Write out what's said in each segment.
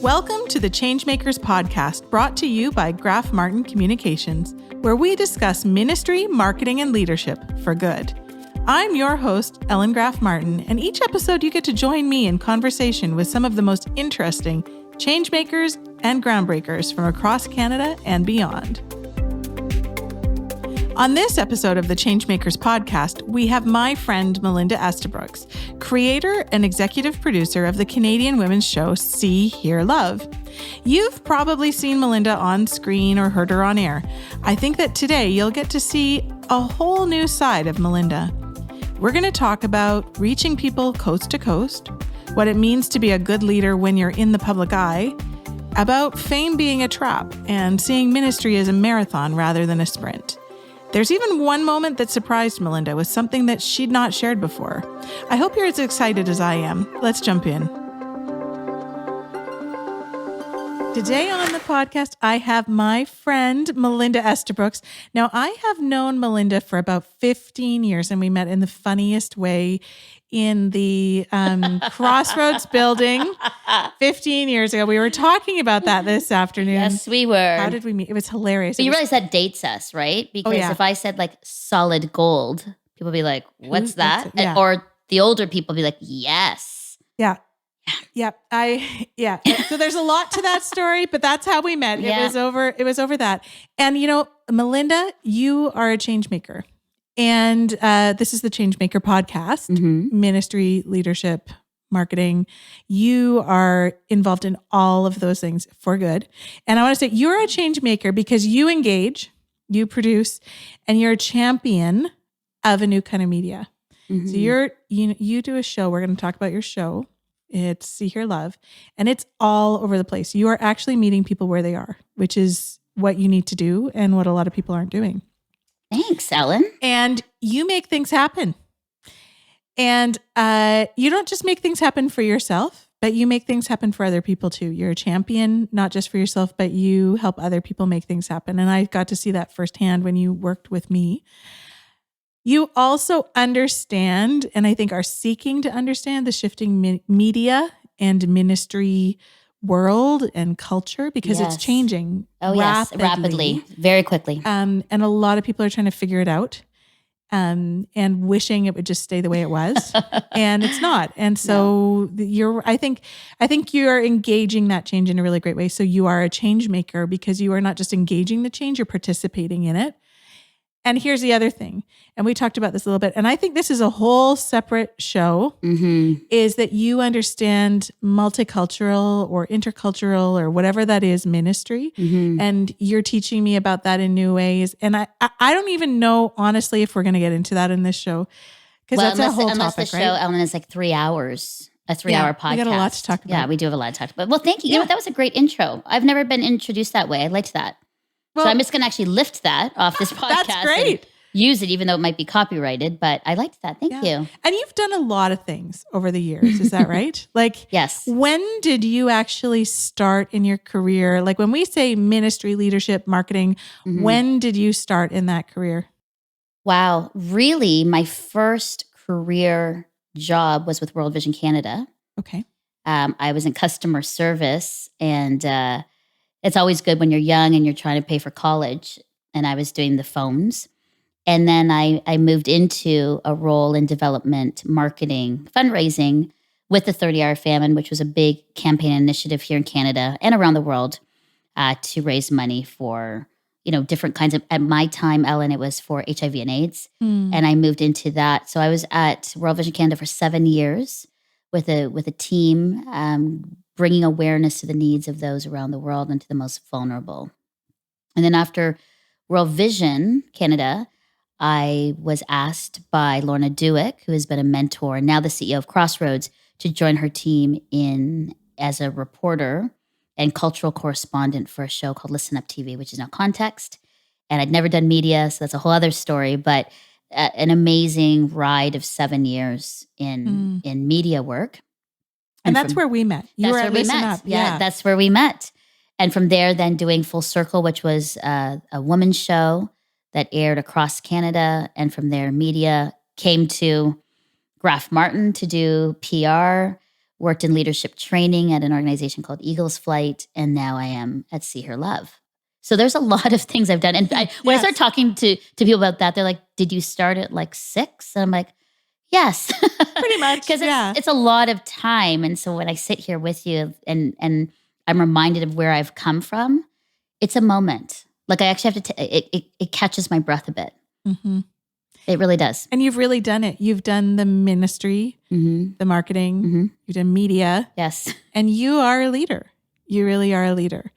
Welcome to the Changemakers podcast, brought to you by Graf-Martin Communications, where we discuss ministry, marketing, and leadership for good. I'm your host, Ellen Graf-Martin, and each episode you get to join me in conversation with some of the most interesting changemakers and groundbreakers from across Canada and beyond. On this episode of the Changemakers podcast, we have my friend Melinda Estabrooks, creator and executive producer of the Canadian women's show See, Hear, Love. You've probably seen Melinda on screen or heard her on air. I think that today you'll get to see a whole new side of Melinda. We're going to talk about reaching people coast to coast, what it means to be a good leader when you're in the public eye, about fame being a trap, and seeing ministry as a marathon rather than a sprint. There's even one moment that surprised Melinda with something that she'd not shared before. I hope you're as excited as I am. Let's jump in. Today on the podcast, I have my friend, Melinda Estabrooks. Now, I have known Melinda for about 15 years, and we met in the funniest way in the Crossroads building 15 years ago. We were talking about that this afternoon. Yes, we were. How did we meet? It was hilarious. But you realize that dates us, right? Because if I said like solid gold, people would be like, what's that? Yeah. Or the older people be like, yes. Yeah. Yeah. So there's a lot to that story, but that's how we met. Yeah. It was over that. And you know, Melinda, you are a change maker. And this is the Changemaker podcast, ministry, leadership, marketing. You are involved in all of those things for good. And I want to say you're a change maker because you engage, you produce, and you're a champion of a new kind of media. Mm-hmm. So you do a show. We're going to talk about your show. It's See, Hear, Love. And it's all over the place. You are actually meeting people where they are, which is what you need to do and what a lot of people aren't doing. Thanks, Ellen. And you make things happen. And you don't just make things happen for yourself, but you make things happen for other people too. You're a champion, not just for yourself, but you help other people make things happen. And I got to see that firsthand when you worked with me. You also understand, and I think are seeking to understand, the shifting media and ministry world and culture because it's changing rapidly, very quickly. And a lot of people are trying to figure it out and wishing it would just stay the way it was. And it's not. And so I think you're engaging that change in a really great way. So you are a change maker because you are not just engaging the change, you're participating in it. And here's the other thing, and we talked about this a little bit, and I think this is a whole separate show, is that you understand multicultural or intercultural or whatever that is ministry, and you're teaching me about that in new ways. And I don't even know, honestly, if we're going to get into that in this show, because that's a whole unless topic, the show, Ellen, is like 3 hours. A 3-hour podcast. We got a lot to talk about. Yeah, we do have a lot to talk about. Well, thank you. You know what? That was a great intro. I've never been introduced that way. I liked that. Well, so I'm just going to actually lift that off this podcast. That's great. And use it, even though it might be copyrighted, but I liked that. Thank you. And you've done a lot of things over the years. Is that right? Like, yes. When did you actually start in your career? Like when we say ministry, leadership, marketing, when did you start in that career? Wow. Really, my first career job was with World Vision Canada. Okay. I was in customer service, and it's always good when you're young and you're trying to pay for college. And I was doing the phones. And then I moved into a role in development, marketing, fundraising with the 30-Hour Famine, which was a big campaign initiative here in Canada and around the world to raise money for, different kinds of, at my time, Ellen, it was for HIV and AIDS. And I moved into that. So I was at World Vision Canada for 7 years with a team, bringing awareness to the needs of those around the world and to the most vulnerable. And then after World Vision Canada, I was asked by Lorna Dewick, who has been a mentor and now the CEO of Crossroads, to join her team as a reporter and cultural correspondent for a show called Listen Up TV, which is now Context. And I'd never done media, so that's a whole other story, but an amazing ride of 7 years in media work. And that's where we met. That's where we met. Yeah, that's where we met. And from there, then doing Full Circle, which was a woman's show that aired across Canada. And from there, media came to Graf-Martin to do PR, worked in leadership training at an organization called Eagles Flight, and now I am at See Hear Love. So there's a lot of things I've done. And when I start talking to people about that, they're like, did you start at like 6? And I'm like, yes. Pretty much. Because it's a lot of time. And so when I sit here with you and I'm reminded of where I've come from, it's a moment. Like I actually have to, it catches my breath a bit. Mm-hmm. It really does. And you've really done it. You've done the ministry, the marketing, you've done media. Yes. And you are a leader. You really are a leader.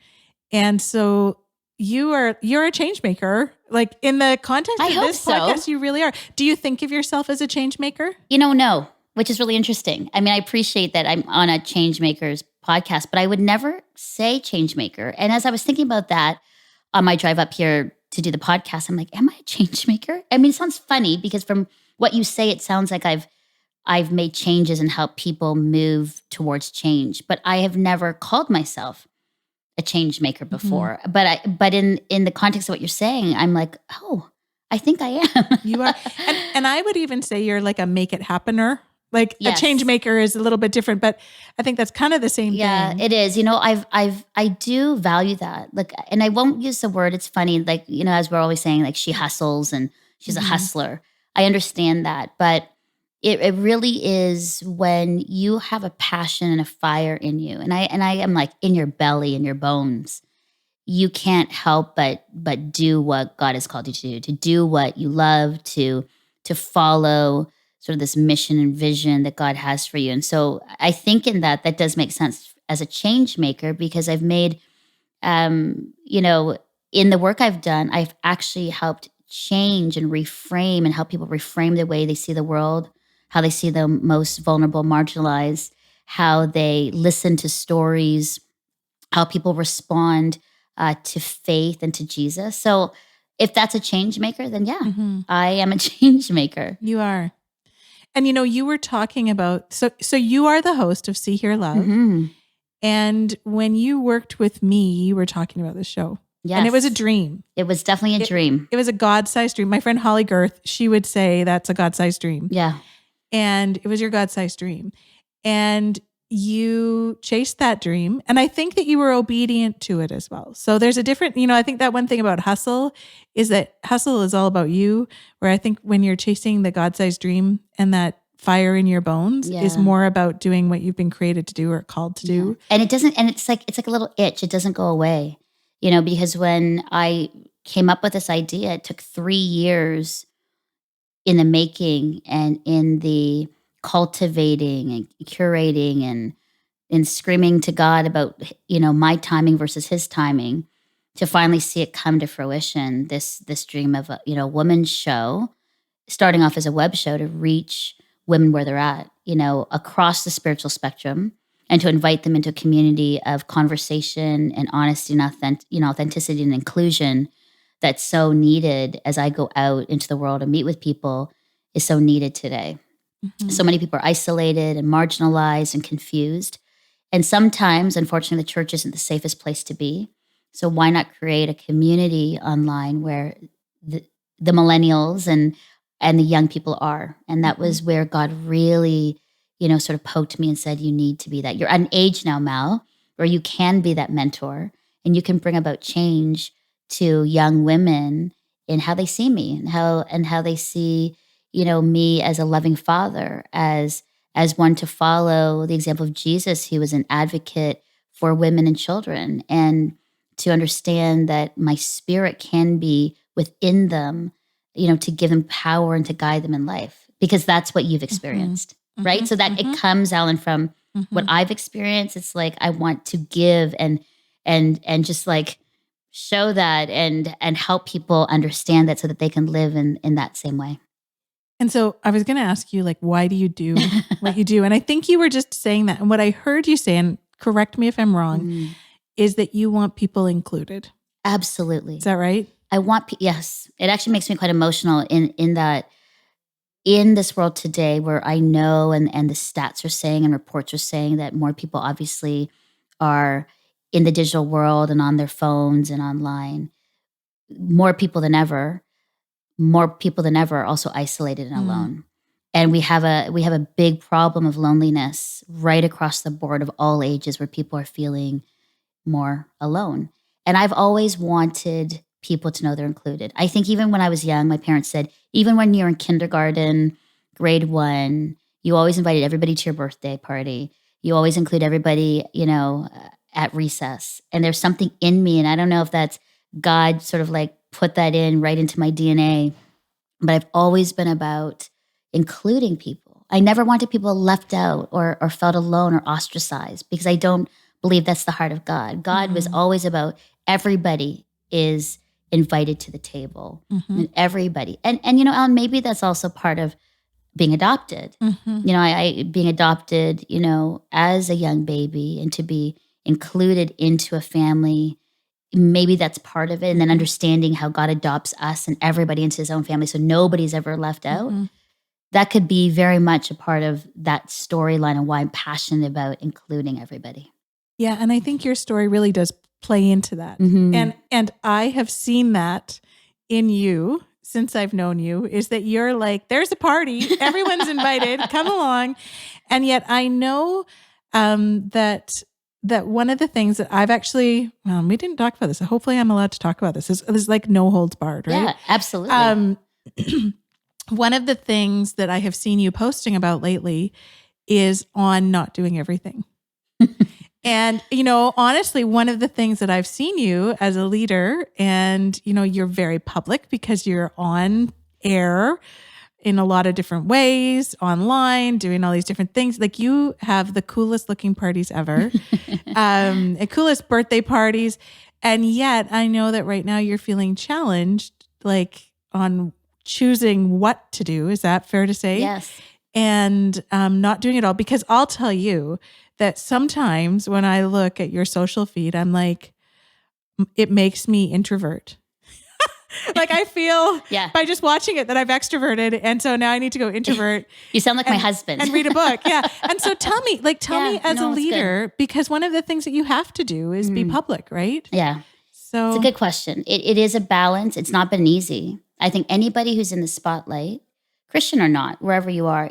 And so you're a change maker. Like in the context of this podcast, you really are. Do you think of yourself as a change maker? No, which is really interesting. I mean, I appreciate that I'm on a Changemakers podcast, but I would never say change maker. And as I was thinking about that on my drive up here to do the podcast, I'm like, am I a change maker? I mean, it sounds funny because from what you say, it sounds like I've made changes and helped people move towards change, but I have never called myself a change maker before. But in the context of what you're saying, I'm like, oh, I think I am. You are. And I would even say you're like a make it happener. Like a change maker is a little bit different, but I think that's kind of the same thing. Yeah, it is. I do value that. Like, and I won't use the word, it's funny, like, as we're always saying, like she hustles and she's a hustler. I understand that. But it really is when you have a passion and a fire in you. And I am like in your belly, in your bones. You can't help but do what God has called you to do what you love, to follow sort of this mission and vision that God has for you. And so I think in that does make sense as a change maker, because I've made, in the work I've done, I've actually helped change and reframe and help people reframe the way they see the world, how they see the most vulnerable, marginalized, how they listen to stories, how people respond to faith and to Jesus. So if that's a change maker, then I am a change maker. You are. And you were talking about, so you are the host of See Hear Love. Mm-hmm. And when you worked with me, you were talking about the show. Yes. And it was a dream. It was definitely a dream. It was a God-sized dream. My friend Holly Girth, she would say that's a God-sized dream. Yeah. And it was your God-sized dream. And you chased that dream. And I think that you were obedient to it as well. So there's a different, I think that one thing about hustle is that hustle is all about you, where I think when you're chasing the God-sized dream and that fire in your bones is more about doing what you've been created to do or called to do. And it's like a little itch. It doesn't go away, because when I came up with this idea, it took 3 years in the making and in the cultivating and curating and screaming to God about, my timing versus his timing to finally see it come to fruition. This dream of a woman's show, starting off as a web show to reach women where they're at, across the spiritual spectrum, and to invite them into a community of conversation and honesty and authenticity and inclusion that's so needed as I go out into the world and meet with people is so needed today. Mm-hmm. So many people are isolated and marginalized and confused. And sometimes, unfortunately, the church isn't the safest place to be. So why not create a community online where the millennials and the young people are? And that was where God really, sort of poked me and said, you need to be that. You're at an age now, Mal, where you can be that mentor and you can bring about change to young women in how they see me and how they see, me as a loving father, as one to follow the example of Jesus, who was an advocate for women and children, and to understand that my spirit can be within them, to give them power and to guide them in life, because that's what you've experienced, right? So that it comes, Ellen, from what I've experienced. It's like, I want to give and just like show that and help people understand that so that they can live in that same way. And so I was going to ask you, like, why do you do what you do? And I think you were just saying that. And what I heard you say, and correct me if I'm wrong, is that you want people included. Absolutely. Is that right? I want, yes. It actually makes me quite emotional in that in this world today where I know and the stats are saying and reports are saying that more people obviously are in the digital world and on their phones and online, more people than ever are also isolated and alone. And we have a big problem of loneliness right across the board of all ages, where people are feeling more alone. And I've always wanted people to know they're included. I think even when I was young, my parents said, even when you're in kindergarten, grade 1, you always invited everybody to your birthday party. You always include everybody, at recess. And there's something in me, and I don't know if that's God sort of like put that in right into my DNA, but I've always been about including people. I never wanted people left out or felt alone or ostracized, because I don't believe that's the heart of God. God was always about everybody is invited to the table, and everybody. And Ellen, maybe that's also part of being adopted. I being adopted, as a young baby, and to be included into a family, maybe that's part of it. And then understanding how God adopts us and everybody into his own family, so nobody's ever left out. That could be very much a part of that storyline, and why I'm passionate about including everybody. Yeah, and I think your story really does play into that. And I have seen that in you since I've known you, is that you're like, there's a party, everyone's invited, come along. And yet I know that one of the things that I've actually, we didn't talk about this, so hopefully I'm allowed to talk about this, is like no holds barred, right? Yeah, absolutely. One of the things that I have seen you posting about lately is on not doing everything. And, honestly, one of the things that I've seen you as a leader, and, you're very public because you're on air in a lot of different ways, online, doing all these different things. Like, you have the coolest looking parties ever, the coolest birthday parties. And yet I know that right now you're feeling challenged, like on choosing what to do. Is that fair to say? Yes. And not doing it all, because I'll tell you that sometimes when I look at your social feed, I'm like, it makes me introvert. Like, I feel by just watching it that I've extroverted. And so now I need to go introvert. You sound like my husband. And read a book. Yeah. And so tell me as a leader, because one of the things that you have to do is be public, right? Yeah. So it's a good question. It is a balance. It's not been easy. I think anybody who's in the spotlight, Christian or not, wherever you are,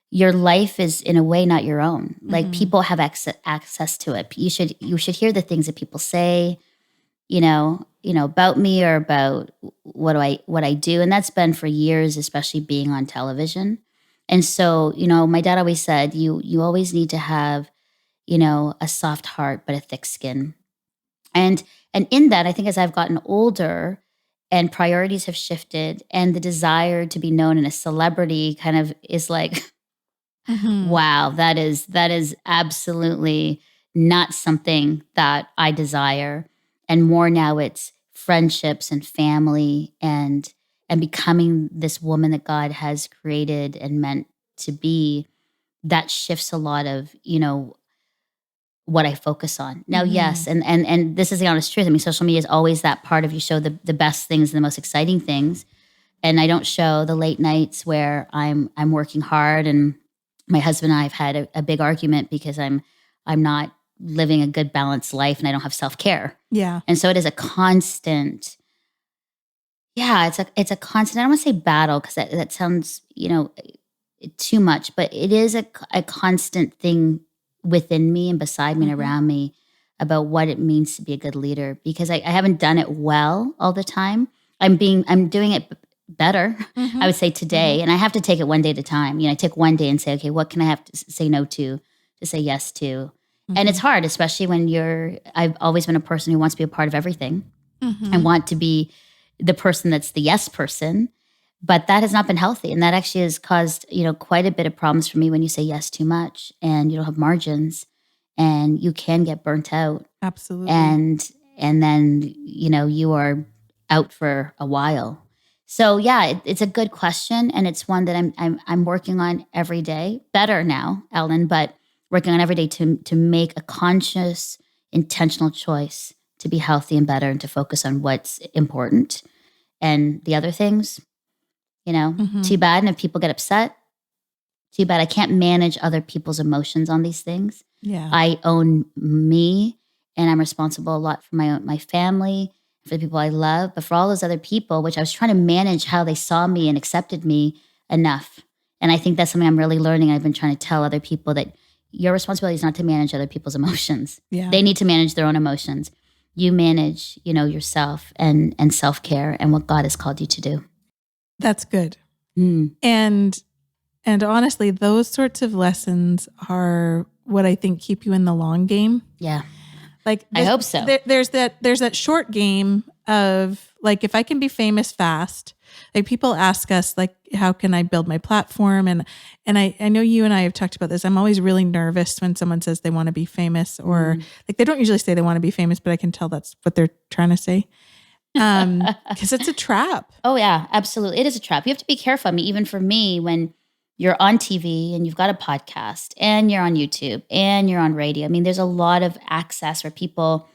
your life is in a way not your own. Like, people have access to it. You should hear the things that people say, about me or about what I do. And that's been for years, especially being on television. And so, my dad always said, you always need to have, a soft heart, but a thick skin. And in that, I think as I've gotten older and priorities have shifted, and the desire to be known and a celebrity kind of is like, wow, that is absolutely not something that I desire. And more now it's friendships and family and becoming this woman that God has created and meant to be. That shifts a lot of, what I focus on. Now, yes, and this is the honest truth. I mean, social media is always that part of you show the best things, the most exciting things. And I don't show the late nights where I'm working hard, and my husband and I have had a big argument because I'm not living a good balanced life, and I don't have self-care. Yeah. And so it is a constant, it's a constant, I don't want to say battle, because that sounds, too much, but it is a constant thing within me and beside me and around me about what it means to be a good leader, because I haven't done it well all the time. I'm doing it better, I would say today. And I have to take it one day at a time. I take one day and say, okay, what can I have to say no to say yes to? And it's hard, especially when I've always been a person who wants to be a part of everything and want to be the person that's the yes person. But that has not been healthy. And that actually has caused, quite a bit of problems for me when you say yes too much and you don't have margins, and you can get burnt out. Absolutely. And then, you are out for a while. So yeah, it's a good question. And it's one that I'm working on every day. Better now, Ellen, but working on every day to make a conscious, intentional choice to be healthy and better and to focus on what's important. And the other things, too bad. And if people get upset, too bad. I can't manage other people's emotions on these things. Yeah. I own me, and I'm responsible a lot for my family, for the people I love, but for all those other people, which I was trying to manage how they saw me and accepted me, enough. And I think that's something I'm really learning. I've been trying to tell other people that your responsibility is not to manage other people's emotions. Yeah. They need to manage their own emotions. You manage, yourself and self-care and what God has called you to do. That's good. Mm. And honestly, those sorts of lessons are what I think keep you in the long game. Yeah. Like I hope so. There's that short game of like, if I can be famous fast, like people ask us like, how can I build my platform? And I know you and I have talked about this. I'm always really nervous when someone says they want to be famous, or like they don't usually say they want to be famous, but I can tell that's what they're trying to say. Because it's a trap. Oh yeah, absolutely. It is a trap. You have to be careful. I mean, even for me, when you're on TV and you've got a podcast and you're on YouTube and you're on radio, I mean, there's a lot of access where people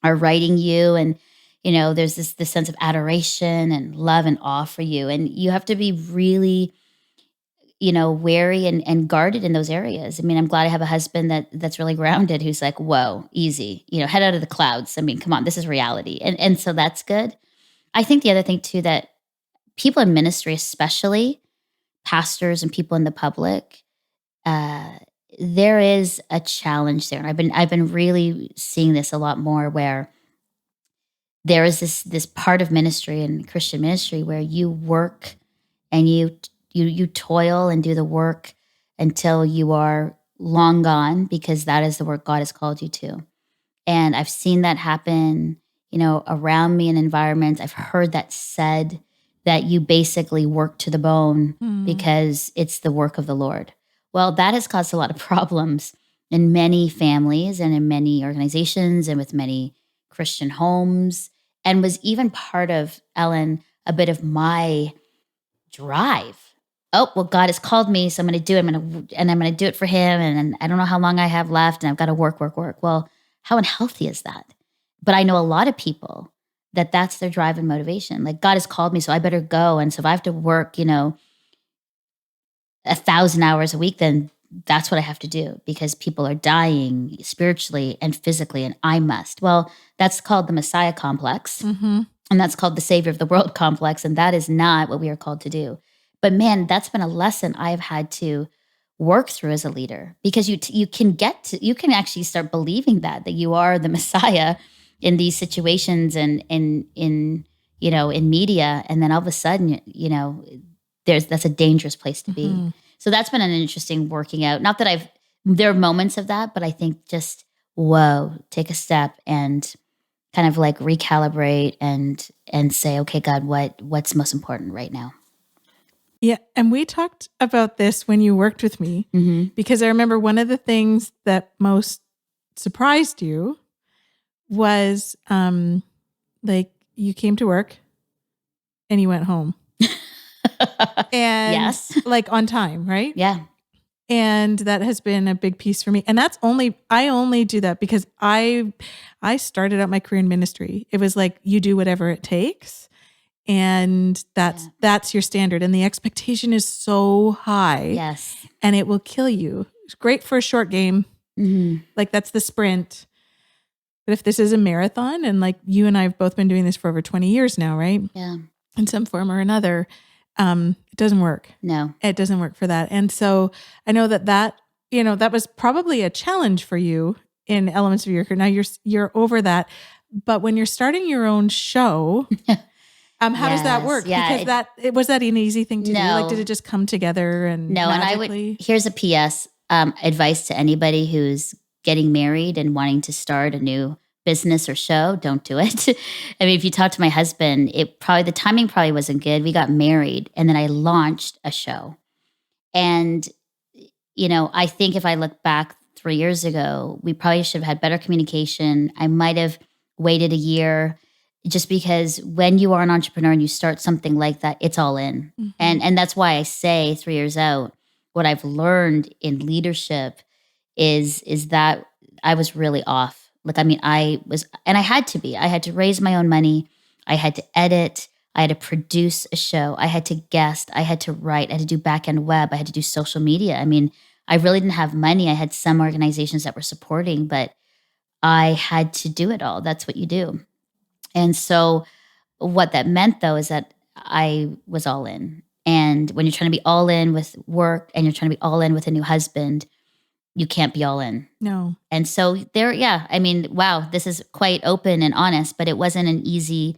are writing you, and there's this sense of adoration and love and awe for you, and you have to be really wary and guarded in those areas. I mean, I'm glad I have a husband that's really grounded, who's like, whoa, easy, head out of the clouds. I mean, come on, this is reality. And so that's good. I think the other thing too, that people in ministry, especially pastors and people in the public, there is a challenge there. And I've been really seeing this a lot more, where there is this part of ministry and Christian ministry where you work and you toil and do the work until you are long gone, because that is the work God has called you to. And I've seen that happen, around me in environments. I've heard that said, that you basically work to the bone because it's the work of the Lord. Well, that has caused a lot of problems in many families and in many organizations and with many Christian homes, and was even part of, Ellen, a bit of my drive. Oh, well, God has called me, so I'm going to do it. I'm going to do it for him. And I don't know how long I have left, and I've got to work. Well, how unhealthy is that? But I know a lot of people that's their drive and motivation. Like, God has called me, so I better go. And so if I have to work, 1,000 hours a week, then that's what I have to do, because people are dying spiritually and physically, and I must. Well, that's called the Messiah complex. Mm-hmm. And that's called the Savior of the World complex. And that is not what we are called to do. But man, that's been a lesson I've had to work through as a leader, because you can actually start believing that you are the Messiah in these situations and in media. And then all of a sudden, that's a dangerous place to be. Mm-hmm. So that's been an interesting working out. Not that there are moments of that, but I think just, whoa, take a step and kind of like recalibrate and say, okay, God, what's most important right now? Yeah. And we talked about this when you worked with me, because I remember one of the things that most surprised you was like you came to work and you went home. And yes, like on time, right? Yeah. And that has been a big piece for me. And I only do that because I started out my career in ministry. It was like, you do whatever it takes. And that's your standard. And the expectation is so high. Yes. And it will kill you. It's great for a short game. Mm-hmm. Like that's the sprint. But if this is a marathon, and like you and I have both been doing this for over 20 years now, right? Yeah. In some form or another, it doesn't work. No, it doesn't work for that. And so I know that was probably a challenge for you in elements of your career. Now you're over that, but when you're starting your own show, how does that work? Yeah, because was that an easy thing to do? No. Like, did it just come together and no? magically? And here's a PS advice to anybody who's getting married and wanting to start a new business or show: don't do it. I mean, if you talk to my husband, the timing probably wasn't good. We got married and then I launched a show. And, I think if I look back 3 years ago, we probably should have had better communication. I might have waited a year, just because when you are an entrepreneur and you start something like that, it's all in. Mm-hmm. And that's why I say 3 years out, what I've learned in leadership is that I was really off. Like, I mean, I had to raise my own money. I had to edit. I had to produce a show. I had to guest. I had to write. I had to do back-end web. I had to do social media. I mean, I really didn't have money. I had some organizations that were supporting, but I had to do it all. That's what you do. And so what that meant, though, is that I was all in. And And when you're trying to be all in with work and you're trying to be all in with a new husband, you can't be all in. No. And so wow, this is quite open and honest, but it wasn't an easy,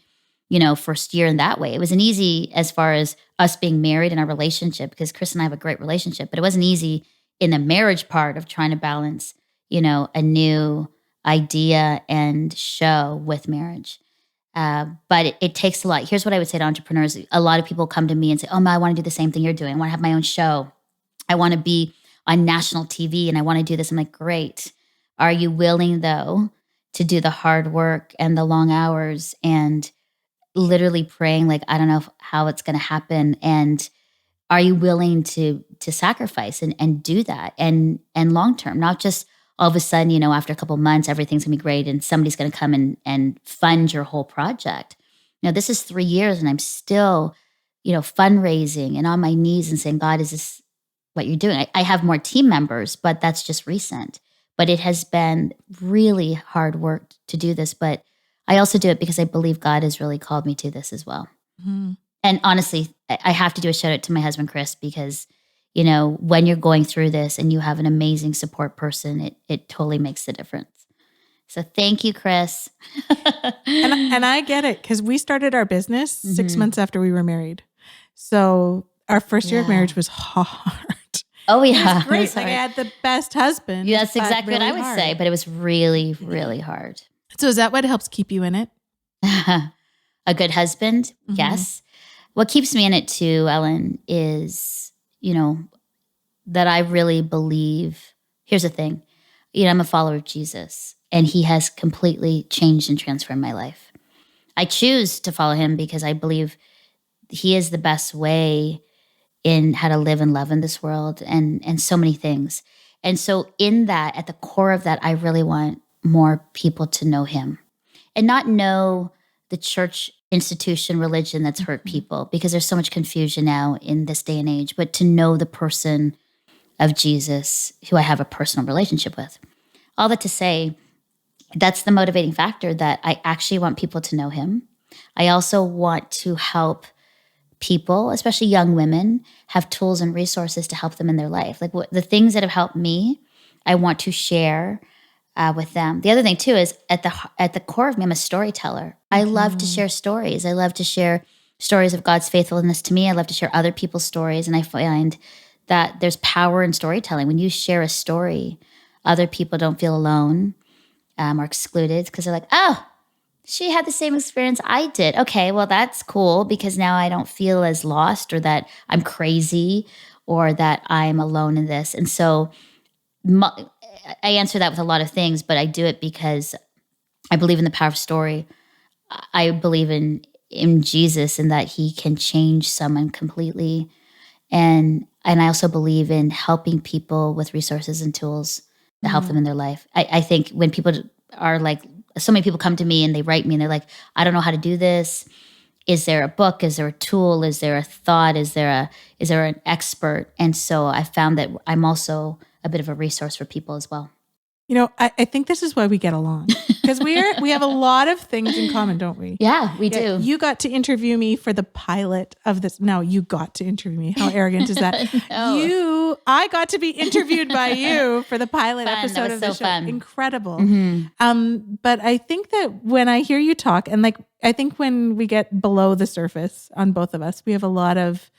first year in that way. It wasn't easy as far as us being married in our relationship, because Chris and I have a great relationship, but it wasn't easy in the marriage part of trying to balance, a new idea and show with marriage. But it takes a lot. Here's what I would say to entrepreneurs. A lot of people come to me and say, oh, Ma, I want to do the same thing you're doing. I want to have my own show. I want to be on national TV and I want to do this. I'm like, great. Are you willing, though, to do the hard work and the long hours and literally praying like, I don't know how it's going to happen? And are you willing to sacrifice and do that and long term, not just all of a sudden, after a couple of months, everything's gonna be great and somebody's gonna come and fund your whole project. This is 3 years and I'm still, fundraising and on my knees and saying, God, is this what you're doing? I have more team members, but that's just recent. But it has been really hard work to do this. But I also do it because I believe God has really called me to this as well. Mm-hmm. And honestly, I have to do a shout out to my husband, Chris, because, when you're going through this and you have an amazing support person, it totally makes the difference. So thank you, Chris. and I get it, because we started our business 6 months after we were married. So our first year of marriage was hard. Oh, yeah. It was great. Like I had the best husband. Yeah, that's exactly really what I would say, but it was really, really hard. So is that what helps keep you in it? A good husband? Mm-hmm. Yes. What keeps me in it too, Ellen, is, that I really believe, here's the thing, I'm a follower of Jesus and he has completely changed and transformed my life. I choose to follow him because I believe he is the best way in how to live and love in this world and so many things. And so in that, at the core of that, I really want more people to know him and not know the church institution, religion that's hurt people, because there's so much confusion now in this day and age, but to know the person of Jesus who I have a personal relationship with. All that to say, that's the motivating factor, that I actually want people to know him. I also want to help people, especially young women, have tools and resources to help them in their life. Like the things that have helped me, I want to share with them. The other thing too is at the core of me, I'm a storyteller. I love to share stories. I love to share stories of God's faithfulness to me. I love to share other people's stories. And I find that there's power in storytelling. When you share a story, other people don't feel alone or excluded, because they're like, oh, she had the same experience I did. Okay, well, that's cool, because now I don't feel as lost or that I'm crazy or that I'm alone in this. And so I answer that with a lot of things, but I do it because I believe in the power of story. I believe in Jesus and that he can change someone completely. And I also believe in helping people with resources and tools to help them in their life. I think when people are like, so many people come to me and they write me and they're like, I don't know how to do this. Is there a book? Is there a tool? Is there a thought? Is there an expert? And so I found that I'm also a bit of a resource for people as well. I think this is why we get along, because we have a lot of things in common, don't we? Yeah, we do. You got to interview me for the pilot of this. No, you got to interview me. How arrogant is that? No. I got to be interviewed by you for the pilot episode of the show. Fun. Incredible. Mm-hmm. But I think that when I hear you talk, and I think when we get below the surface on both of us, we have a lot of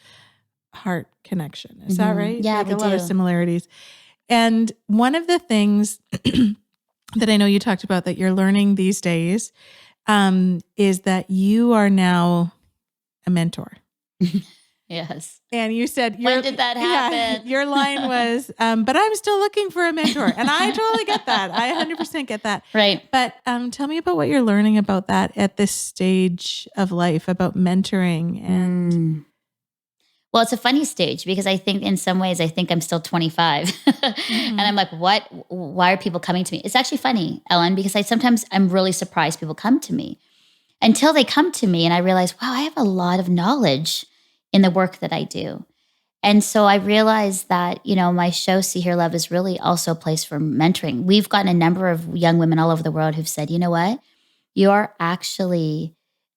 heart connection. Is that right? Yeah, a lot of similarities. And one of the things that I know you talked about that you're learning these days is that you are now a mentor. Yes. And you said, when did that happen? Yeah, your line was, but I'm still looking for a mentor. And I totally get that. I 100% get that. Right. But tell me about what you're learning about that at this stage of life, about mentoring and... Well, it's a funny stage, because I think in some ways, I'm still 25 and I'm like, what, why are people coming to me? It's actually funny, Ellen, because I'm really surprised people come to me until they come to me and I realize, wow, I have a lot of knowledge in the work that I do. And so I realized that, my show, See, Hear, Love, is really also a place for mentoring. We've gotten a number of young women all over the world who've said, you know what, you're actually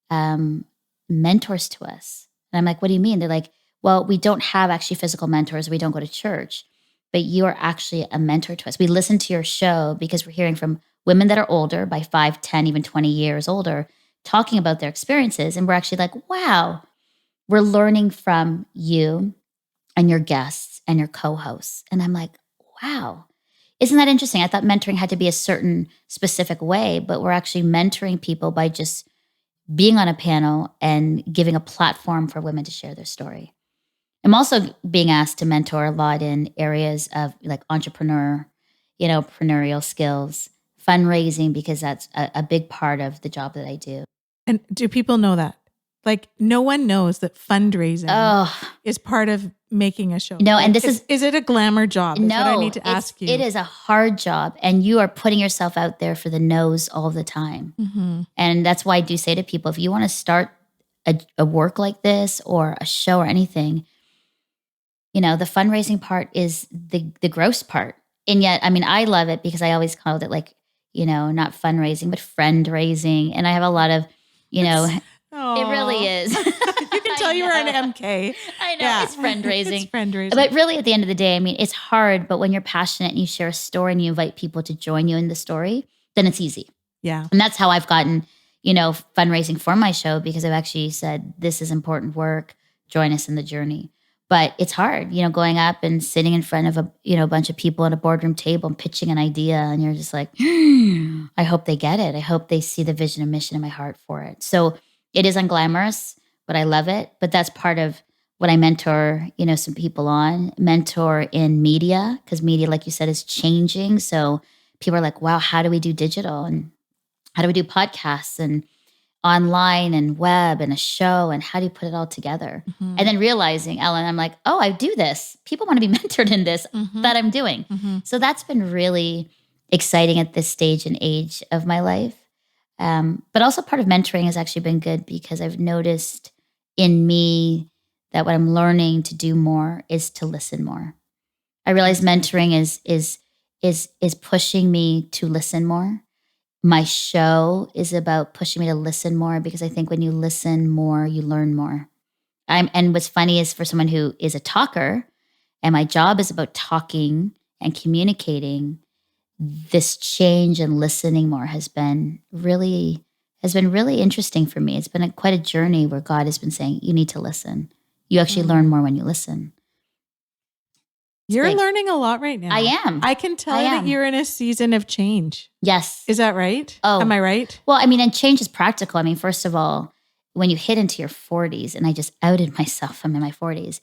mentors to us. And I'm like, what do you mean? They're like, well, we don't have actually physical mentors. We don't go to church, but you are actually a mentor to us. We listen to your show because we're hearing from women that are older by 5, 10, even 20 years older, talking about their experiences. And we're actually like, wow, we're learning from you and your guests and your co-hosts. And I'm like, wow, isn't that interesting? I thought mentoring had to be a certain specific way, but we're actually mentoring people by just being on a panel and giving a platform for women to share their story. I'm also being asked to mentor a lot in areas of like entrepreneurial skills, fundraising, because that's a big part of the job that I do. And do people know that? Like, no one knows that fundraising is part of making a show. No, like, and this is it a glamour job? No, is what I need to ask you. It is a hard job, and you are putting yourself out there for the no's all the time. Mm-hmm. And that's why I do say to people, if you want to start a work like this or a show or anything, the fundraising part is the gross part. And yet, I mean, I love it because I always called it like, not fundraising, but friend raising. And I have a lot of, it really is. You can tell you were an MK. I know, it's friend raising. It's friend raising. But really, at the end of the day, I mean, it's hard, but when you're passionate and you share a story and you invite people to join you in the story, then it's easy. Yeah. And that's how I've gotten, fundraising for my show, because I've actually said, this is important work. Join us in the journey. But it's hard, going up and sitting in front of a bunch of people at a boardroom table and pitching an idea. And you're just like, I hope they get it. I hope they see the vision and mission in my heart for it. So it is unglamorous, but I love it. But that's part of what I mentor, some people on. Mentor in media, because media, like you said, is changing. So people are like, wow, how do we do digital? And how do we do podcasts and online and web and a show, and how do you put it all together? Mm-hmm. And then realizing, Ellen, I'm like, oh, I do this. People want to be mentored in this that I'm doing. Mm-hmm. So that's been really exciting at this stage and age of my life. But also part of mentoring has actually been good because I've noticed in me that what I'm learning to do more is to listen more. I realize mentoring is pushing me to listen more. My show is about pushing me to listen more because I think when you listen more, you learn more. And what's funny is for someone who is a talker, and my job is about talking and communicating, this change and listening more has been really interesting for me. It's been quite a journey where God has been saying, you need to listen. You actually learn more when you listen. You're learning a lot right now. I am. I can tell that you're in a season of change. Yes. Is that right? Oh. Am I right? Well, I mean, and change is practical. I mean, first of all, when you hit into your 40s, and I just outed myself, I'm in my 40s,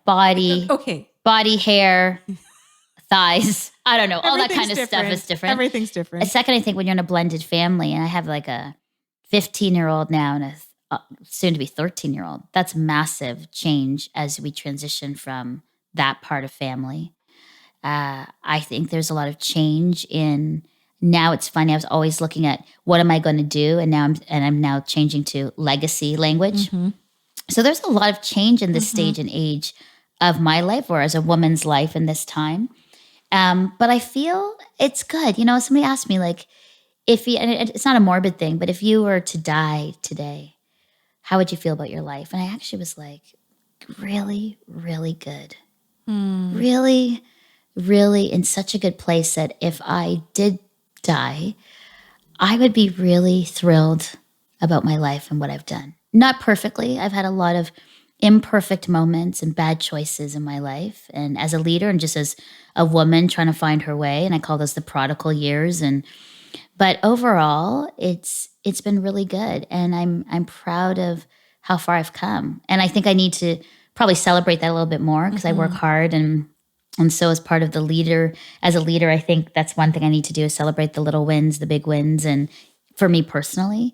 body, hair, thighs, I don't know, all that kind of stuff is different. Everything's different. A second, I think when you're in a blended family, and I have like a 15-year-old now and a soon to be 13-year-old, that's massive change as we transition from that part of family. I think there's a lot of change in, now it's funny, I was always looking at what am I going to do? And I'm now changing to legacy language. Mm-hmm. So there's a lot of change in this stage and age of my life, or as a woman's life in this time. But I feel it's good. Somebody asked me like, and it's not a morbid thing, but if you were to die today, how would you feel about your life? And I actually was like, really, really good. Really, really in such a good place that if I did die, I would be really thrilled about my life and what I've done. Not perfectly. I've had a lot of imperfect moments and bad choices in my life. And as a leader and just as a woman trying to find her way, and I call those the prodigal years. But overall, it's been really good. And I'm proud of how far I've come. And I think I need to probably celebrate that a little bit more because I work hard, and so as part of as a leader, I think that's one thing I need to do is celebrate the little wins, the big wins, and for me personally.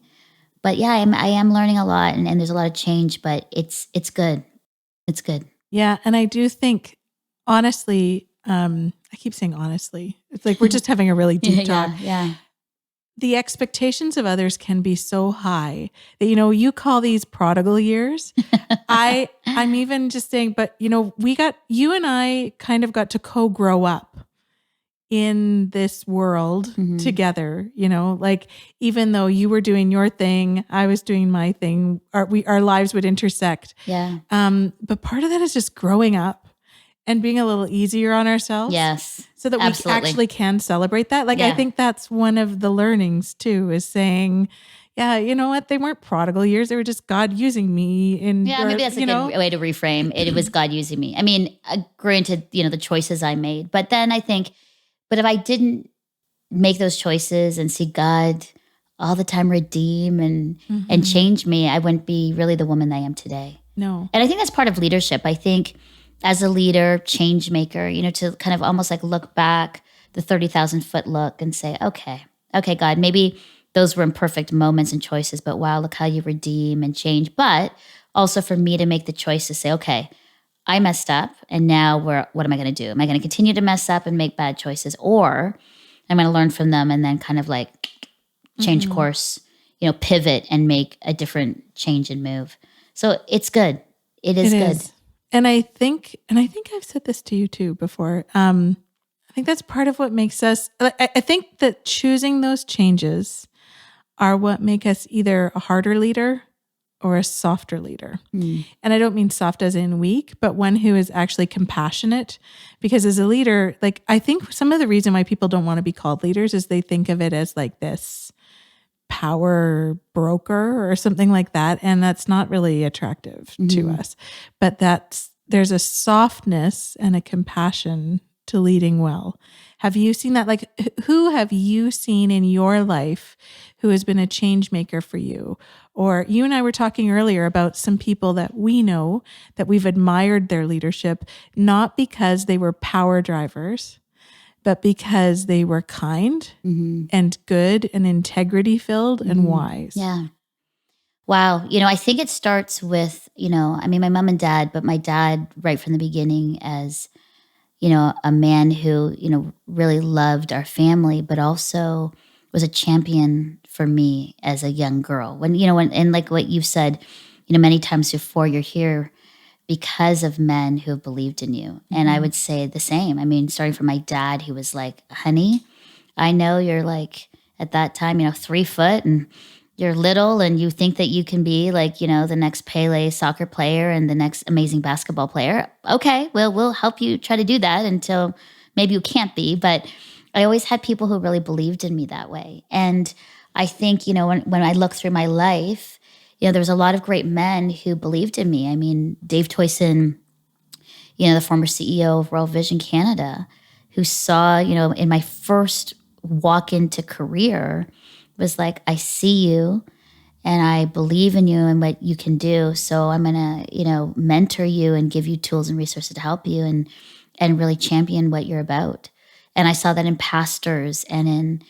But yeah, I am learning a lot, and there's a lot of change, but it's good. It's good. Yeah, and I do think, honestly, I keep saying honestly, it's like we're just having a really deep talk. Yeah. The expectations of others can be so high that, you call these prodigal years. I'm even just saying, but you and I kind of got to co-grow up. in this world together, like even though you were doing your thing, I was doing my thing, our lives would intersect. Yeah. But part of that is just growing up and being a little easier on ourselves. Yes. So that absolutely. we actually can celebrate that. Like, I think that's one of the learnings too, is saying, yeah, you know what? They weren't prodigal years. They were just God using me. Maybe that's a good way to reframe it. It was God using me. I mean, granted, the choices I made, but then I think, but if I didn't make those choices and see God all the time redeem and change me, I wouldn't be really the woman I am today. No. And I think that's part of leadership. I think as a leader, change maker, to kind of almost like look back the 30,000 foot look and say, okay, God, maybe those were imperfect moments and choices, but wow, look how you redeem and change. But also for me to make the choice to say, okay, I messed up, and now what am I going to do? Am I going to continue to mess up and make bad choices, or I'm going to learn from them and then kind of like change course, pivot and make a different change and move. So it's good. It is good. And I think I've said this to you too before. I think that's part of what makes us, I think that choosing those changes are what make us either a harder leader or a softer leader. And I don't mean soft as in weak, but one who is actually compassionate. Because as a leader, like, I think some of the reason why people don't want to be called leaders is they think of it as like this power broker or something like that. And that's not really attractive to us. But there's a softness and a compassion to leading well. Have you seen that? Like, who have you seen in your life who has been a change maker for you? Or you and I were talking earlier about some people that we know that we've admired their leadership, not because they were power drivers, but because they were kind and good and integrity filled and wise. Yeah. Wow. I think it starts with, my mom and dad, but my dad right from the beginning as, a man who, really loved our family, but also was a champion for me as a young girl. When and like what you've said, many times before, you're here because of men who have believed in you. And I would say the same. I mean, starting from my dad, he was like, honey, I know you're like at that time, 3 foot and you're little and you think that you can be like, the next Pele soccer player and the next amazing basketball player. Okay, well, we'll help you try to do that until maybe you can't be. But I always had people who really believed in me that way. And I think, when I look through my life, there was a lot of great men who believed in me. I mean, Dave Toyson, the former CEO of World Vision Canada, who saw, in my first walk into career, was like, I see you and I believe in you and what you can do. So I'm going to, mentor you and give you tools and resources to help you and really champion what you're about. And I saw that in pastors and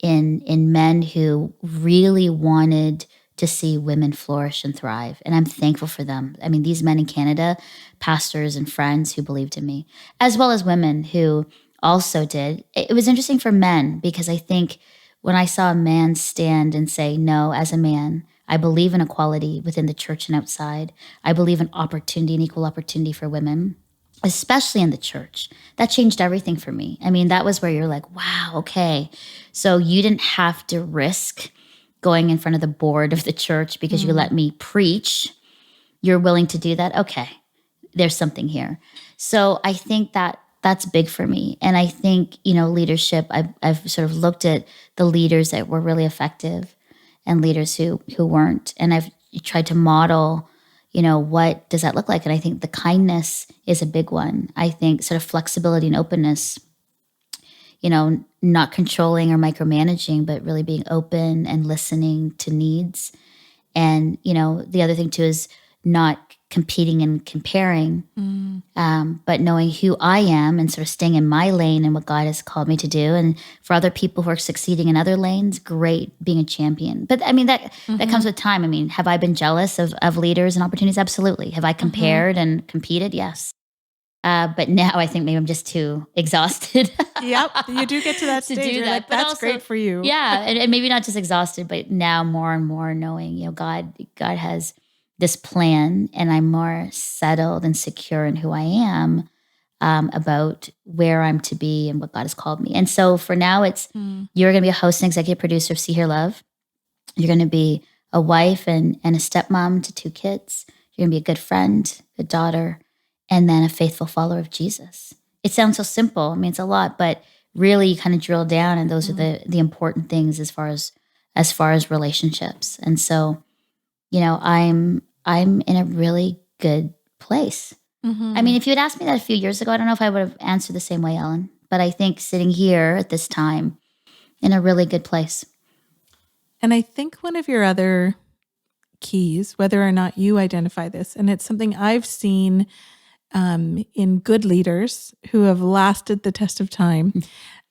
in men who really wanted to see women flourish and thrive. And I'm thankful for them. I mean, these men in Canada, pastors and friends who believed in me, as well as women who also did. It was interesting for men because I think when I saw a man stand and say, no, as a man, I believe in equality within the church and outside. I believe in opportunity and equal opportunity for women, especially in the church. That changed everything for me. I mean, that was where you're like, wow, okay. So you didn't have to risk going in front of the board of the church because you let me preach. You're willing to do that? Okay, there's something here. So I think that that's big for me. And I think, leadership, I've sort of looked at the leaders that were really effective and leaders who weren't. And I've tried to model, what does that look like? And I think the kindness is a big one. I think sort of flexibility and openness, not controlling or micromanaging, but really being open and listening to needs. And, the other thing too is not competing and comparing, but knowing who I am and sort of staying in my lane and what God has called me to do. And for other people who are succeeding in other lanes, great, being a champion. But I mean, that comes with time. I mean, have I been jealous of leaders and opportunities? Absolutely. Have I compared and competed? Yes. But now I think maybe I'm just too exhausted. Yep, you do get to that stage. To do that. Like, that's also great for you. Yeah, and maybe not just exhausted, but now more and more knowing, God has this plan, and I'm more settled and secure in who I am. about where I'm to be and what God has called me. And so for now, it's you're going to be a host and executive producer of See Hear Love. You're going to be a wife and a stepmom to 2 kids. You're going to be a good friend, a daughter, and then a faithful follower of Jesus. It sounds so simple. I mean, it's a lot, but really you kind of drill down, and those are the important things as far as relationships. And so, I'm in a really good place. I mean, if you had asked me that a few years ago, I don't know if I would have answered the same way, Ellen. But I think sitting here at this time, in a really good place. And I think one of your other keys, whether or not you identify this, and it's something I've seen in good leaders who have lasted the test of time,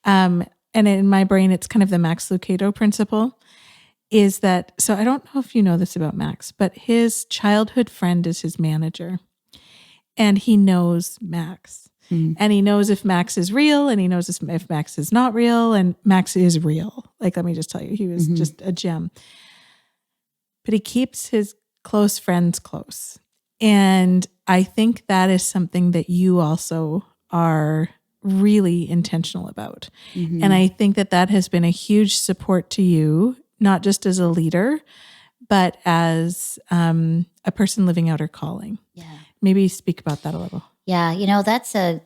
and in my brain, it's kind of the Max Lucado principle, is that, so I don't know if you know this about Max, but his childhood friend is his manager. And he knows Max. And he knows if Max is real, and he knows if Max is not real, and Max is real. Like, let me just tell you, he was just a gem. But he keeps his close friends close. And I think that is something that you also are really intentional about. And I think that has been a huge support to you, not just as a leader, but as a person living out her calling. Yeah. Maybe speak about that a little. Yeah, that's a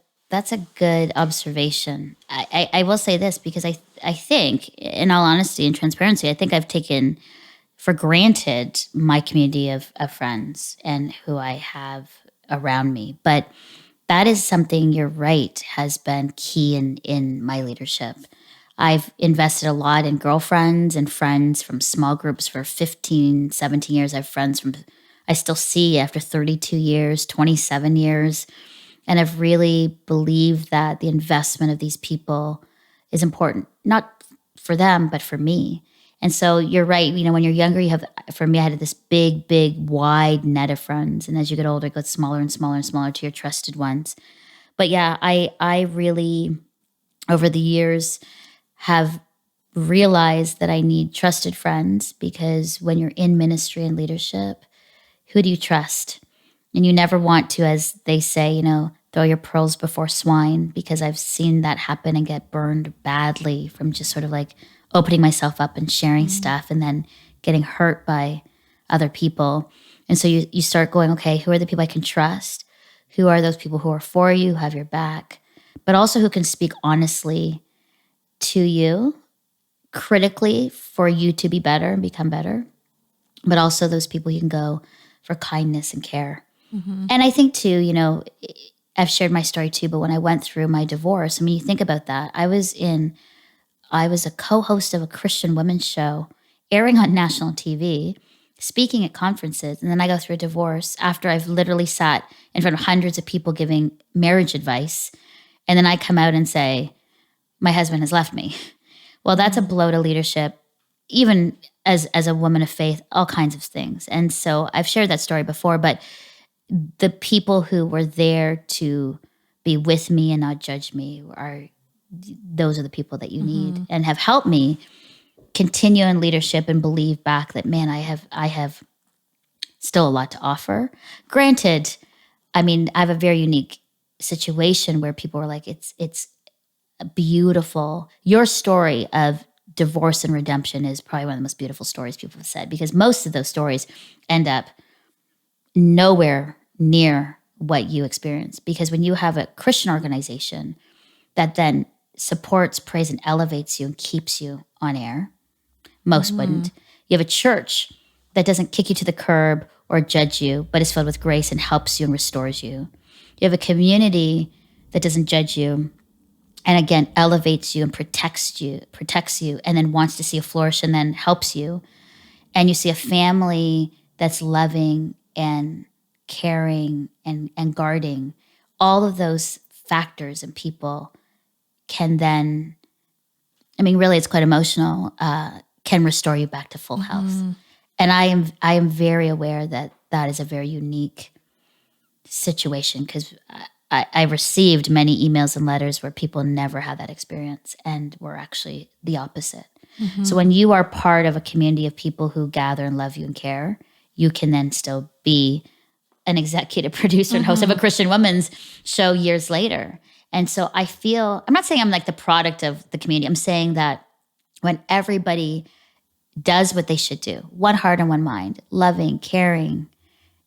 good observation. I will say this because I think, in all honesty and transparency, I think I've taken for granted my community of friends and who I have around me. But that is something, you're right, has been key in my leadership. I've invested a lot in girlfriends and friends from small groups for 15, 17 years. I have friends I still see after 32 years, 27 years. And I've really believed that the investment of these people is important, not for them, but for me. And so you're right. When you're younger, for me, I had this big, big, wide net of friends. And as you get older, it gets smaller and smaller and smaller to your trusted ones. But yeah, I really, over the years, have realized that I need trusted friends, because when you're in ministry and leadership, who do you trust? And you never want to, as they say, throw your pearls before swine, because I've seen that happen and get burned badly from just sort of like opening myself up and sharing stuff and then getting hurt by other people. And so you start going, okay, who are the people I can trust? Who are those people who are for you, who have your back, but also who can speak honestly to you, critically, for you to be better and become better, but also those people you can go for kindness and care. And I think too, I've shared my story too, but when I went through my divorce, I mean, you think about that. I was a co-host of a Christian women's show airing on national TV, speaking at conferences, and then I go through a divorce after I've literally sat in front of hundreds of people giving marriage advice, and then I come out and say, my husband has left me. Well, that's a blow to leadership, even as a woman of faith, all kinds of things. And so I've shared that story before, but the people who were there to be with me and not judge me those are the people that you need, and have helped me continue in leadership and believe back that, man, I have still a lot to offer. Granted, I mean, I have a very unique situation where people were like, it's beautiful. Your story of divorce and redemption is probably one of the most beautiful stories people have said, because most of those stories end up nowhere near what you experience. Because when you have a Christian organization that then supports, prays, and elevates you and keeps you on air, most wouldn't. You have a church that doesn't kick you to the curb or judge you, but is filled with grace and helps you and restores you. You have a community that doesn't judge you, and again, elevates you and protects you, and then wants to see you flourish and then helps you. And you see a family that's loving and caring and guarding. All of those factors and people can then, I mean, really, it's quite emotional, can restore you back to full health. And I am very aware that is a very unique situation, because I received many emails and letters where people never had that experience and were actually the opposite. So when you are part of a community of people who gather and love you and care, you can then still be an executive producer and host of a Christian women's show years later. And so I feel, I'm not saying I'm like the product of the community. I'm saying that when everybody does what they should do, one heart and one mind, loving, caring,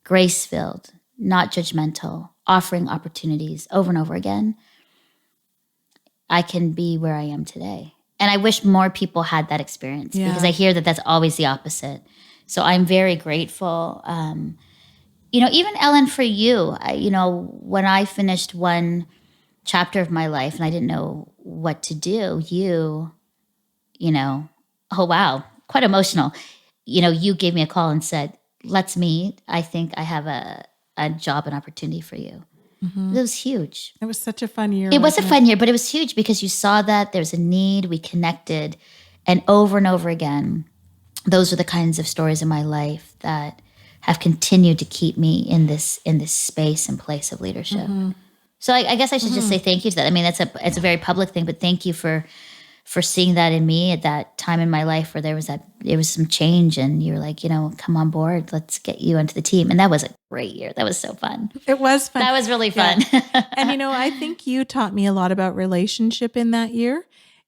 grace-filled, not judgmental, offering opportunities over and over again, I can be where I am today. And I wish more people had that experience because I hear that that's always the opposite. So I'm very grateful. Even Ellen, for you, when I finished one chapter of my life and I didn't know what to do, oh, wow, quite emotional. You gave me a call and said, let's meet. I think I have a job and opportunity for you. It was huge. It was such a fun year. It was a fun year, but it was huge because you saw that there's a need, we connected, and over again, those are the kinds of stories in my life that have continued to keep me in this space and place of leadership. So I guess I should just say thank you to that. I mean, it's a very public thing, but thank you for seeing that in me at that time in my life where there was some change, and you're like, come on board, let's get you onto the team. And that was a great year. That was so fun. It was fun. That was really fun. Yeah. And I think you taught me a lot about relationship in that year.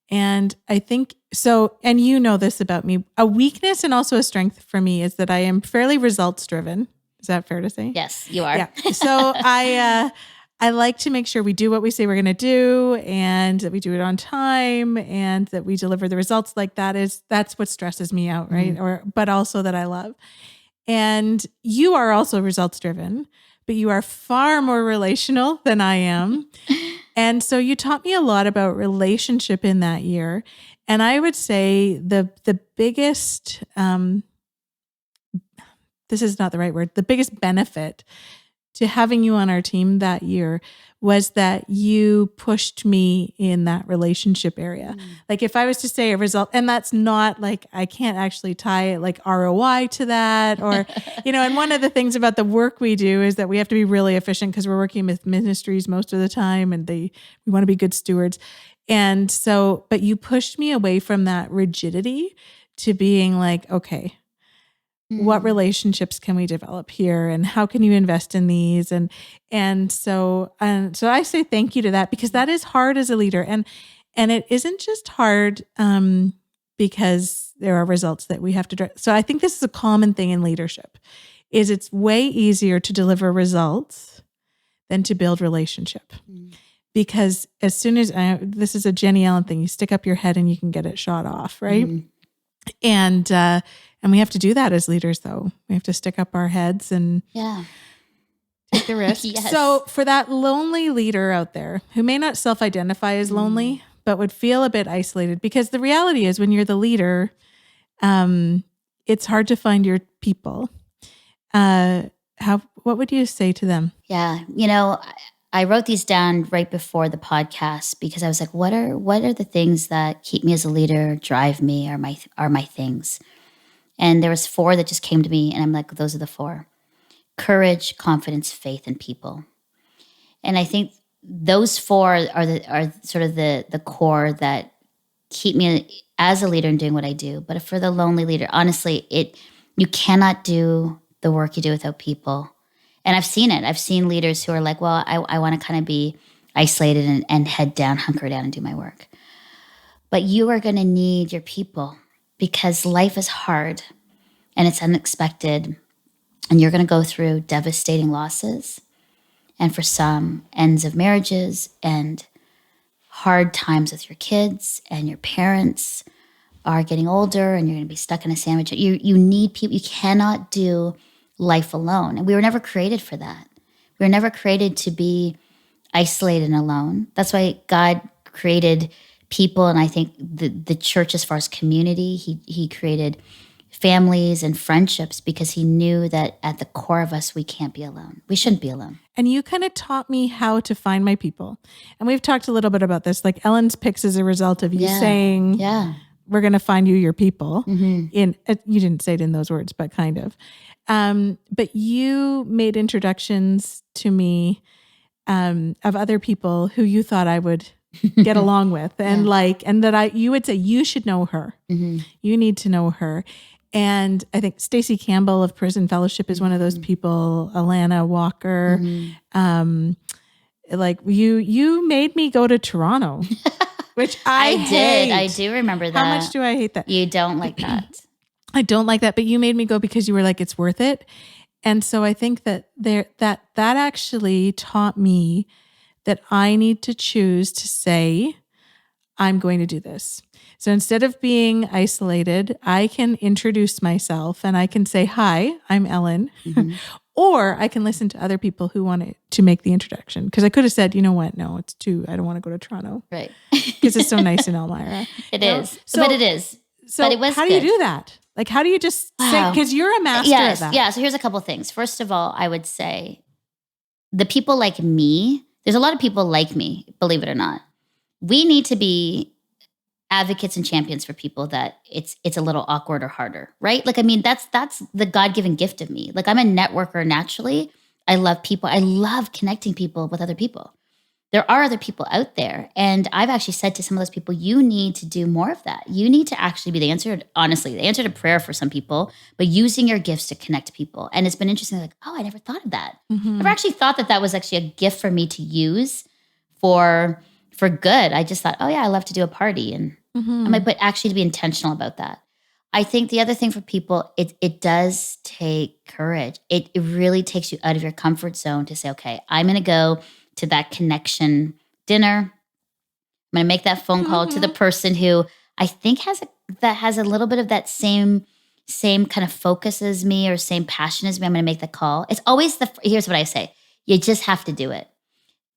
And I think so, and this about me, a weakness and also a strength for me is that I am fairly results driven. Is that fair to say? Yes, you are. Yeah. So I like to make sure we do what we say we're going to do and that we do it on time and that we deliver the results. Like that's what stresses me out, right? But also that I love. And you are also results driven, but you are far more relational than I am. And so you taught me a lot about relationship in that year. And I would say the biggest, this is not the right word, the biggest benefit to having you on our team that year was that you pushed me in that relationship area. Like if I was to say a result, and that's not like, I can't actually tie like ROI to that or, and one of the things about the work we do is that we have to be really efficient because we're working with ministries most of the time and we want to be good stewards. And so, but you pushed me away from that rigidity to being like, okay, what relationships can we develop here and how can you invest in these? And so I say thank you to that because that is hard as a leader. And it isn't just hard because there are results that we have to drive. So I think this is a common thing in leadership is it's way easier to deliver results than to build relationship. Because as soon as this is a Jenny Ellen thing, you stick up your head and you can get it shot off, right? And we have to do that as leaders, though. We have to stick up our heads and take the risk. Yes. So for that lonely leader out there who may not self-identify as lonely, but would feel a bit isolated, because the reality is when you're the leader, it's hard to find your people. What would you say to them? Yeah. I wrote these down right before the podcast because I was like, what are the things that keep me as a leader, drive me, are my things? And there was 4 that just came to me, and I'm like, those are the 4. Courage, confidence, faith, and people. And I think those 4 are sort of the core that keep me as a leader and doing what I do. But for the lonely leader, honestly, you cannot do the work you do without people. And I've seen it. I've seen leaders who are like, well, I want to kind of be isolated and head down, hunker down and do my work. But you are going to need your people because life is hard and it's unexpected. And you're going to go through devastating losses. And for some, ends of marriages and hard times with your kids, and your parents are getting older and you're going to be stuck in a sandwich. You need people. You cannot do life alone. And we were never created for that. We were never created to be isolated and alone. That's why God created people. And I think the church, as far as community, he created families and friendships because he knew that at the core of us, we can't be alone. We shouldn't be alone. And you kind of taught me how to find my people. And we've talked a little bit about this, like Ellen's picks as a result of you saying, we're going to find you your people. You didn't say it in those words, but kind of. But you made introductions to me of other people who you thought I would get along with, and and that you would say, you should know her. You need to know her. And I think Stacey Campbell of Prison Fellowship is one of those people, Alana Walker. Like you made me go to Toronto, which I hate. I do remember that. How much do I hate that? You don't like that. I don't like that, but you made me go because you were like, it's worth it. And so I think that that actually taught me that I need to choose to say, I'm going to do this. So instead of being isolated, I can introduce myself and I can say, hi, I'm Ellen. Or I can listen to other people who want to make the introduction. Because I could have said, you know what? No, it's I don't want to go to Toronto. Right. Because it's so nice in Elmira. It is. But it is. So but it was how do you do that? Like, how do you just say, because you're a master at that. Yeah. So here's a couple of things. First of all, I would say the people like me, there's a lot of people like me, believe it or not. We need to be advocates and champions for people that it's a little awkward or harder, right? Like, I mean, that's the God-given gift of me. Like, I'm a networker naturally. I love people. I love connecting people with other people. There are other people out there. And I've actually said to some of those people, you need to do more of that. You need to actually be the answer to prayer for some people, but using your gifts to connect people. And it's been interesting, like, oh, I never thought of that. I never actually thought that was actually a gift for me to use for good. I just thought, oh yeah, I love to do a party. And but actually to be intentional about that. I think the other thing for people, it does take courage. It really takes you out of your comfort zone to say, okay, I'm going to go to that connection dinner. I'm going to make that phone call to the person who I think has a little bit of that same kind of focus as me or same passion as me. I'm going to make the call. It's always here's what I say. You just have to do it.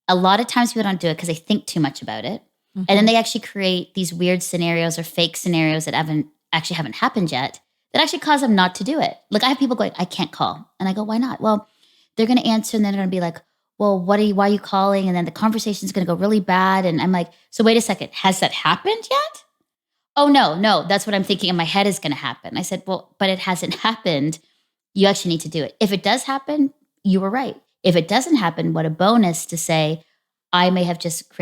A lot of times people don't do it because they think too much about it. And then they actually create these weird scenarios or fake scenarios that haven't happened yet that actually cause them not to do it. Like, I have people going, I can't call. And I go, why not? Well, they're going to answer and then they're going to be like, well, why are you calling? And then the conversation is going to go really bad. And I'm like, so wait a second, has that happened yet? Oh, no, that's what I'm thinking in my head is going to happen. I said, well, but it hasn't happened. You actually need to do it. If it does happen, you were right. If it doesn't happen, what a bonus to say, I may have just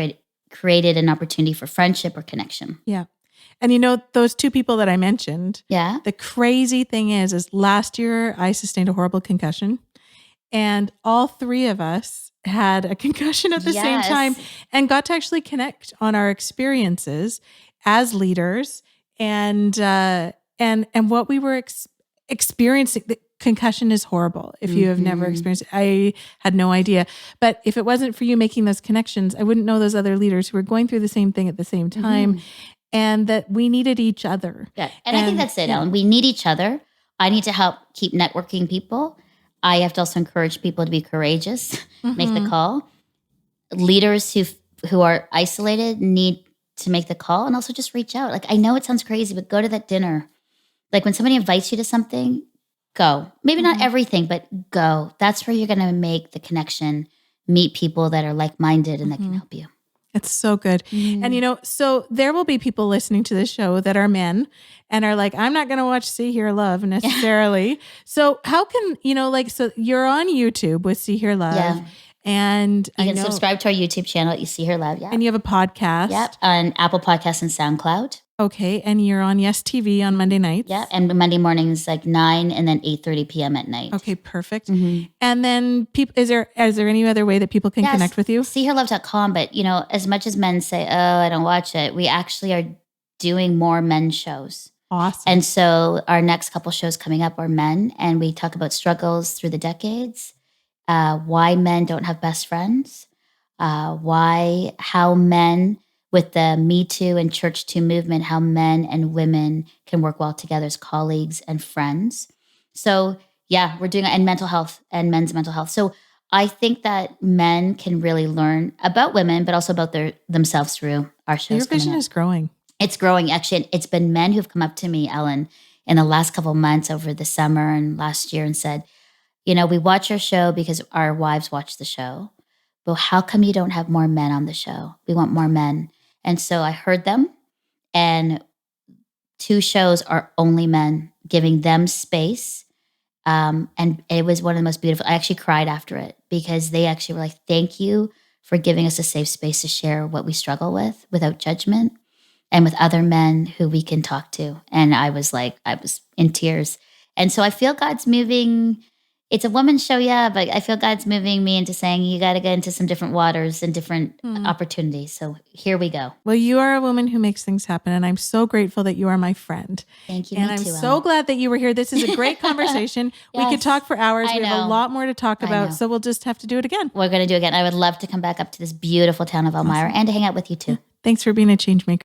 created an opportunity for friendship or connection. Yeah. And those two people that I mentioned, the crazy thing is last year I sustained a horrible concussion and all three of us had a concussion at the same time and got to actually connect on our experiences as leaders and what we were experiencing. The concussion is horrible. If you have never experienced it, I had no idea. But if it wasn't for you making those connections, I wouldn't know those other leaders who were going through the same thing at the same time. And that we needed each other. Yeah. And I think that's it, Ellen. We need each other. I need to help keep networking people. I have to also encourage people to be courageous, make the call. Leaders who are isolated need to make the call and also just reach out. Like, I know it sounds crazy, but go to that dinner. Like, when somebody invites you to something, go. Maybe not everything, but go. That's where you're going to make the connection, meet people that are like-minded and that can help you. It's so good. And, so there will be people listening to this show that are men and are like, I'm not going to watch See, Hear, Love necessarily. So how can, so you're on YouTube with See, Hear, Love. Yeah. And you can subscribe to our YouTube channel at You See Her Love. Yeah. And you have a podcast. Yep. On Apple Podcasts and SoundCloud. Okay. And you're on Yes TV on Monday nights. Yeah. And Monday mornings, like 9 and then 8:30 p.m. at night. Okay. Perfect. And then is there any other way that people can connect with you? SeeHerLove.com. But, as much as men say, oh, I don't watch it, we actually are doing more men's shows. Awesome. And so our next couple shows coming up are men. And we talk about struggles through the decades. Why men don't have best friends, how men with the Me Too and Church Too movement, how men and women can work well together as colleagues and friends. So we're doing and mental health and men's mental health. So I think that men can really learn about women, but also about themselves through our shows. Your vision is growing. It's growing. Actually, it's been men who've come up to me, Ellen, in the last couple of months over the summer and last year and said, we watch your show because our wives watch the show, but how come you don't have more men on the show? We want more men. And so I heard them, and 2 shows are only men, giving them space. And it was one of the most beautiful. I actually cried after it because they actually were like, thank you for giving us a safe space to share what we struggle with without judgment. and with other men who we can talk to. And I was in tears. And so I feel God's moving. It's a woman's show, yeah, but I feel God's moving me into saying you got to get into some different waters and different opportunities. So here we go. Well, you are a woman who makes things happen, and I'm so grateful that you are my friend. Thank you. And I'm so glad that you were here. This is a great conversation. Yes, we could talk for hours. We have a know. lot more to talk about, so we'll just have to do it again. We're going to do it again. I would love to come back up to this beautiful town of Elmira and to hang out with you too. Thanks for being a change maker.